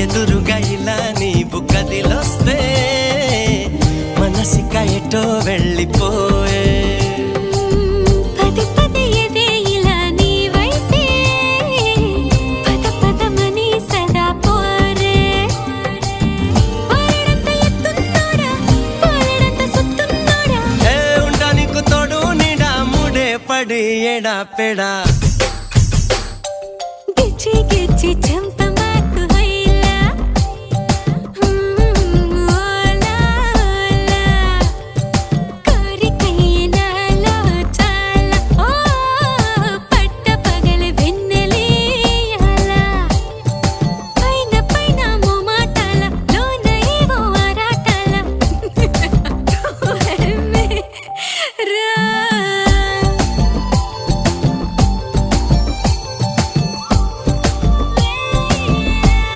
ఎదురుగా ఇలా నీవు కదిలొస్తే మనసిక ఎటో వెళ్ళిపోయే పడి ఎడా పెడా గిచ్చి గిచ్చి